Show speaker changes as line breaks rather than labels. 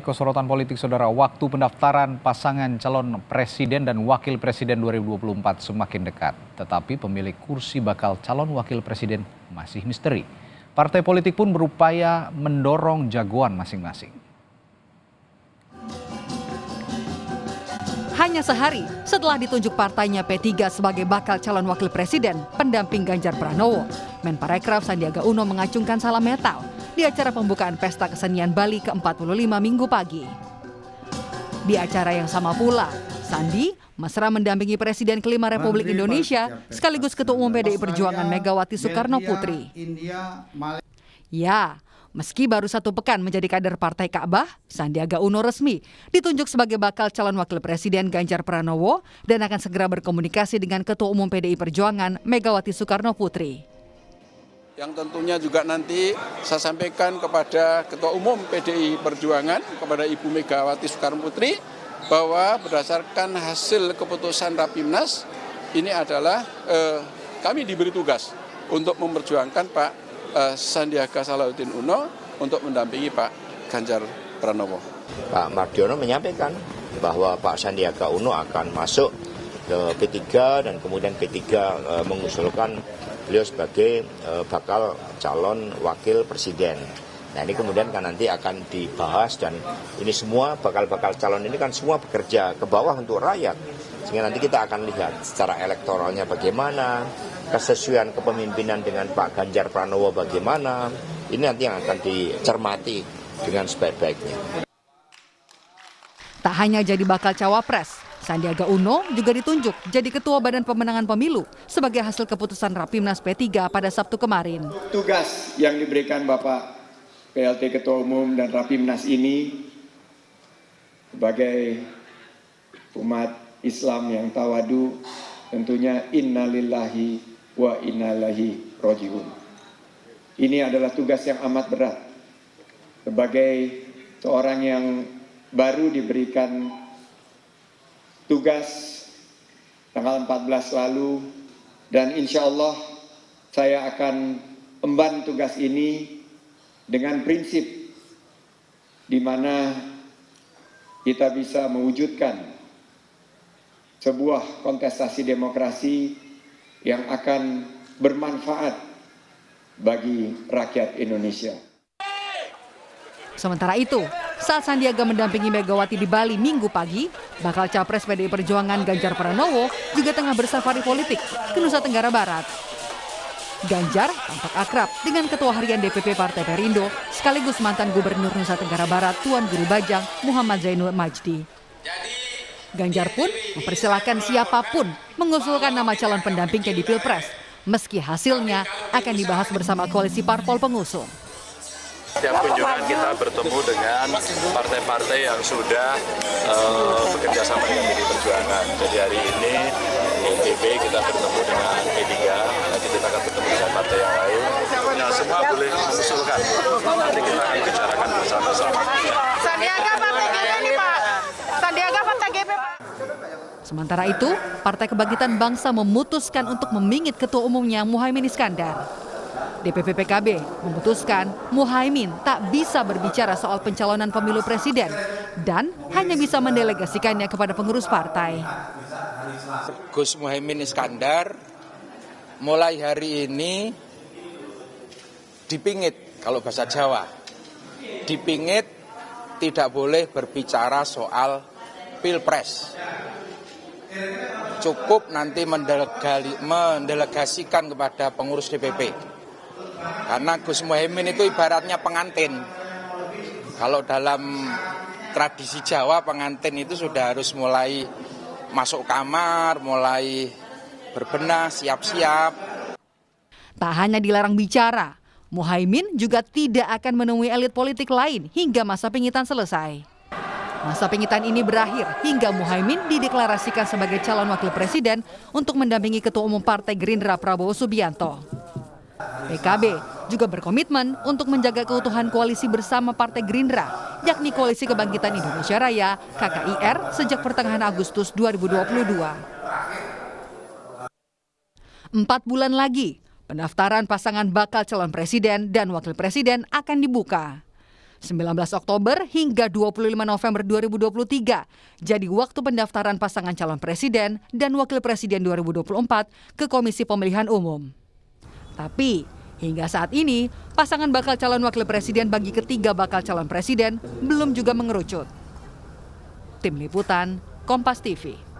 Sorotan politik saudara, waktu pendaftaran pasangan calon presiden dan wakil presiden 2024 semakin dekat. Tetapi pemilik kursi bakal calon wakil presiden masih misteri. Partai politik pun berupaya mendorong jagoan masing-masing.
Hanya sehari setelah ditunjuk partainya P3 sebagai bakal calon wakil presiden pendamping Ganjar Pranowo, Menparekraf Sandiaga Uno mengacungkan salam metal di acara pembukaan Pesta Kesenian Bali ke-45 Minggu pagi. Di acara yang sama pula, Sandi mesra mendampingi Presiden kelima Republik Indonesia sekaligus Ketua Umum PDI Perjuangan Megawati Soekarno Putri. Ya, meski baru 1 pekan menjadi kader Partai Ka'bah, Sandiaga Uno resmi ditunjuk sebagai bakal calon wakil presiden Ganjar Pranowo dan akan segera berkomunikasi dengan Ketua Umum PDI Perjuangan Megawati Soekarno Putri.
Yang tentunya juga nanti saya sampaikan kepada Ketua Umum PDI Perjuangan, kepada Ibu Megawati Soekarno Putri, bahwa berdasarkan hasil keputusan Rapimnas, ini adalah kami diberi tugas untuk memperjuangkan Pak Sandiaga Salahuddin Uno untuk mendampingi Pak Ganjar Pranowo.
Pak Mardiono menyampaikan bahwa Pak Sandiaga Uno akan masuk ke P3 dan kemudian P3 mengusulkan beliau sebagai bakal calon wakil presiden. Nah ini kemudian kan nanti akan dibahas dan ini semua bakal calon ini kan semua bekerja ke bawah untuk rakyat. Sehingga nanti kita akan lihat secara elektoralnya bagaimana, kesesuaian kepemimpinan dengan Pak Ganjar Pranowo bagaimana. Ini nanti yang akan dicermati dengan sebaik-baiknya.
Tak hanya jadi bakal cawapres, Sandiaga Uno juga ditunjuk jadi Ketua Badan Pemenangan Pemilu sebagai hasil keputusan Rapimnas P3 pada Sabtu kemarin.
Tugas yang diberikan Bapak PLT Ketua Umum dan Rapimnas ini sebagai umat Islam yang tawadu, tentunya innalillahi wa inna ilaihi raji'un. Ini adalah tugas yang amat berat sebagai seorang yang baru diberikan tugas tanggal 14 lalu, dan insya Allah saya akan emban tugas ini dengan prinsip di mana kita bisa mewujudkan sebuah kontestasi demokrasi yang akan bermanfaat bagi rakyat Indonesia.
Sementara itu, saat Sandiaga mendampingi Megawati di Bali Minggu pagi, bakal capres PDI Perjuangan Ganjar Pranowo juga tengah bersafari politik ke Nusa Tenggara Barat. Ganjar tampak akrab dengan Ketua Harian DPP Partai Perindo sekaligus mantan Gubernur Nusa Tenggara Barat Tuan Guru Bajang Muhammad Zainul Majdi. Ganjar pun mempersilahkan siapapun mengusulkan nama calon pendampingnya di Pilpres, meski hasilnya akan dibahas bersama koalisi parpol pengusung.
Setiap kunjungan kita bertemu dengan partai-partai yang sudah bekerja sama dengan PDI Perjuangan. Jadi hari ini NTB kita bertemu dengan P3, nanti kita akan bertemu dengan partai yang lain. Nah, semua boleh mengusulkan. Nanti kita akan bicarakan bersama-sama.
Sandiaga Partai GP nih Pak. Sandiaga Partai GP Pak.
Sementara itu, Partai Kebangkitan Bangsa memutuskan untuk memingit Ketua Umumnya Muhaimin Iskandar. DPP PKB memutuskan Muhaimin tak bisa berbicara soal pencalonan pemilu presiden dan hanya bisa mendelegasikannya kepada pengurus partai.
Gus Muhaimin Iskandar mulai hari ini dipingit, kalau bahasa Jawa. Dipingit tidak boleh berbicara soal Pilpres. Cukup nanti mendelegasikan kepada pengurus DPP. Karena Gus Muhaimin itu ibaratnya pengantin. Kalau dalam tradisi Jawa, pengantin itu sudah harus mulai masuk kamar, mulai berbenah, siap-siap.
Tak hanya dilarang bicara, Muhaimin juga tidak akan menemui elit politik lain hingga masa pingitan selesai. Masa pingitan ini berakhir hingga Muhaimin dideklarasikan sebagai calon wakil presiden untuk mendampingi Ketua Umum Partai Gerindra Prabowo Subianto. PKB juga berkomitmen untuk menjaga keutuhan koalisi bersama Partai Gerindra, yakni Koalisi Kebangkitan Indonesia Raya (KKIR) sejak pertengahan Agustus 2022. 4 bulan lagi, pendaftaran pasangan bakal calon presiden dan wakil presiden akan dibuka. 19 Oktober hingga 25 November 2023 jadi waktu pendaftaran pasangan calon presiden dan wakil presiden 2024 ke Komisi Pemilihan Umum. Tapi hingga saat ini pasangan bakal calon wakil presiden bagi ketiga bakal calon presiden belum juga mengerucut. Tim Liputan, Kompas TV.